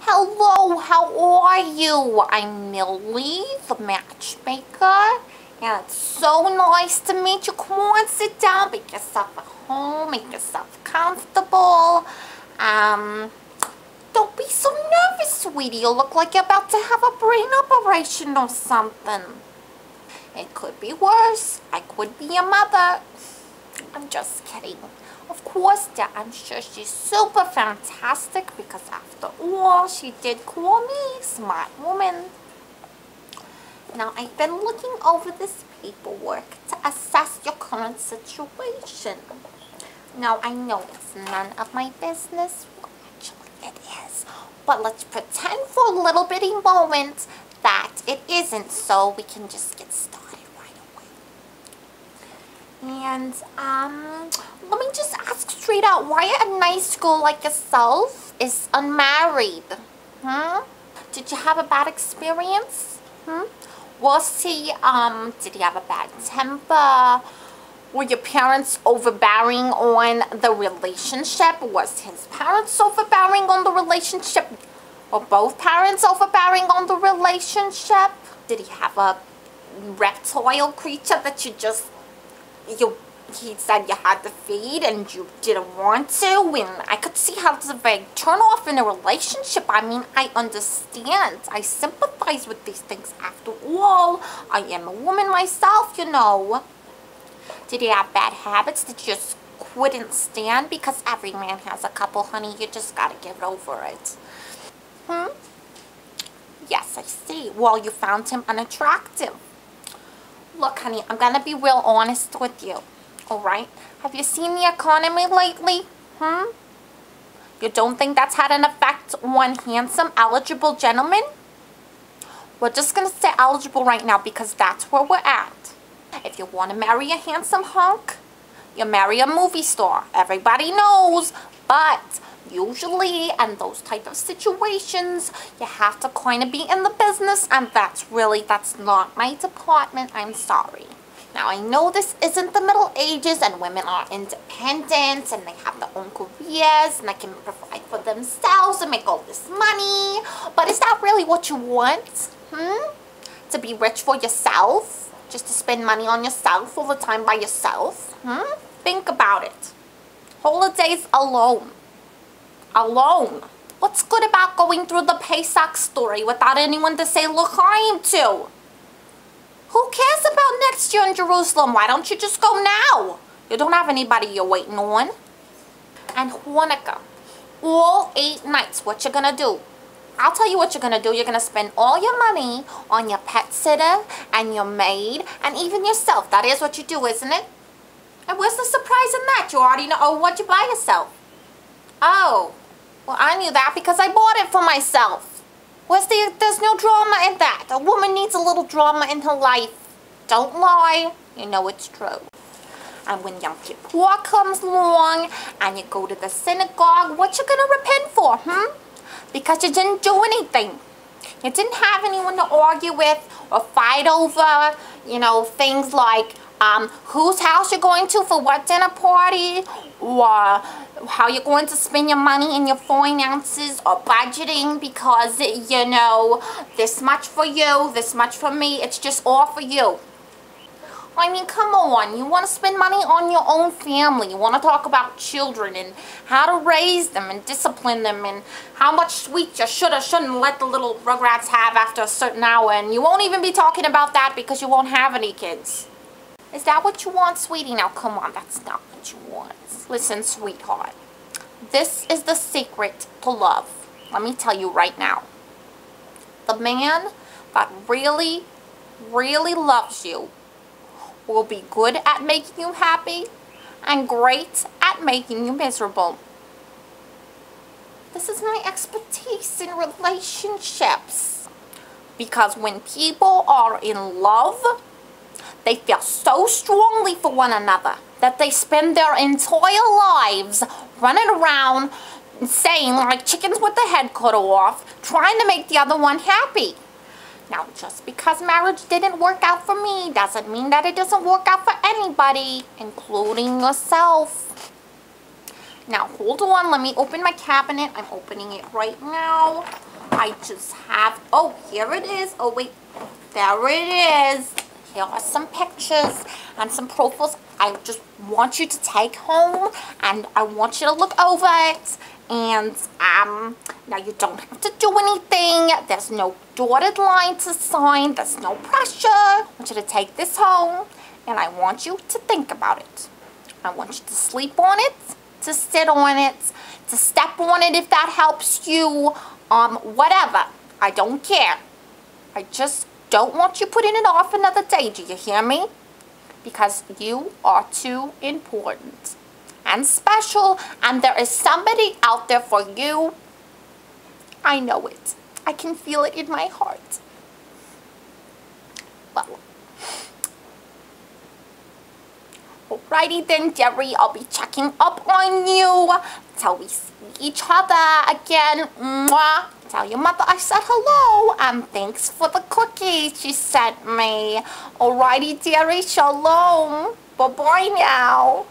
Hello, how are you? I'm Millie the Matchmaker, and it's so nice to meet you. Come on, sit down, make yourself at home, make yourself comfortable. Don't be so nervous, sweetie. You look like you're about to have a brain operation or something. It could be worse. I could be your mother. I'm just kidding. Of course, I'm sure she's super fantastic because after all, she did call me smart woman. Now, I've been looking over this paperwork to assess your current situation. Now, I know it's none of my business. Well, actually, it is. But let's pretend for a little bitty moment that it isn't, so we can just get started. And, let me just ask straight out, why a nice girl like yourself is unmarried? Did you have a bad experience? Was he, did he have a bad temper? Were your parents overbearing on the relationship? Was his parents overbearing on the relationship? Were both parents overbearing on the relationship? Did he have a reptile creature that he said you had to feed and you didn't want to, and I could see how it's a big turn off in a relationship. I mean, I understand. I sympathize with these things. After all, I am a woman myself, you know. Did he have bad habits that you just couldn't stand? Because every man has a couple, honey. You just gotta get over it. Yes, I see. Well, you found him unattractive. Look, honey, I'm gonna be real honest with you, alright? Have you seen the economy lately? You don't think that's had an effect on handsome, eligible gentlemen? We're just gonna say eligible right now because that's where we're at. If you want to marry a handsome hunk, you marry a movie star. Everybody knows, but usually in those type of situations, you have to kind of be in the business, and that's not my department. I'm sorry. Now, I know this isn't the Middle Ages and women are independent and they have their own careers and they can provide for themselves and make all this money, but is that really what you want? To be rich for yourself? Just to spend money on yourself all the time by yourself? Think about it. Holidays alone. What's good about going through the Pesach story without anyone to say l'chaim to? Who cares about next year in Jerusalem? Why don't you just go now? You don't have anybody you're waiting on. And Hanukkah, all 8 nights, what you gonna do? I'll tell you what you're gonna do. You're gonna spend all your money on your pet sitter and your maid and even yourself. That is what you do, isn't it? And where's the surprise in that? You already know what you buy yourself. Oh. Well, I knew that because I bought it for myself. There's no drama in that. A woman needs a little drama in her life. Don't lie. You know it's true. And when Yom Kippur comes along and you go to the synagogue, what you gonna repent for, Because you didn't do anything. You didn't have anyone to argue with or fight over, you know, things like whose house you're going to for what dinner party, or how you're going to spend your money and your finances, or budgeting because, you know, this much for you, this much for me. It's just all for you. I mean, come on. You want to spend money on your own family. You want to talk about children and how to raise them and discipline them and how much sweets you should or shouldn't let the little rugrats have after a certain hour. And you won't even be talking about that because you won't have any kids. Is that what you want, sweetie? Now, come on. That's not what you want. Listen, sweetheart. This is the secret to love. Let me tell you right now. The man that really, really loves you will be good at making you happy and great at making you miserable. This is my expertise in relationships. Because when people are in love, they feel so strongly for one another that they spend their entire lives running around saying like chickens with their head cut off, trying to make the other one happy. Now, just because marriage didn't work out for me doesn't mean that it doesn't work out for anybody, including yourself. Now, hold on. Let me open my cabinet. I'm opening it right now. I just have, oh, here it is. Oh, wait, there it is. Here are some pictures and some profiles I just want you to take home, and I want you to look over it. And now you don't have to do anything. There's no dotted line to sign. There's no pressure. I want you to take this home, and I want you to think about it. I want you to sleep on it, to sit on it, to step on it if that helps you, whatever. I don't care. I just don't want you putting it off another day. Do you hear me? Because you are too important and special, and there is somebody out there for you. I know it. I can feel it in my heart. Well, alrighty then, Jerry. I'll be checking up on you till we see each other again. Mwah. Tell your mother I said hello, and thanks for the cookies she sent me. Alrighty, dearie. Shalom. Bye-bye now.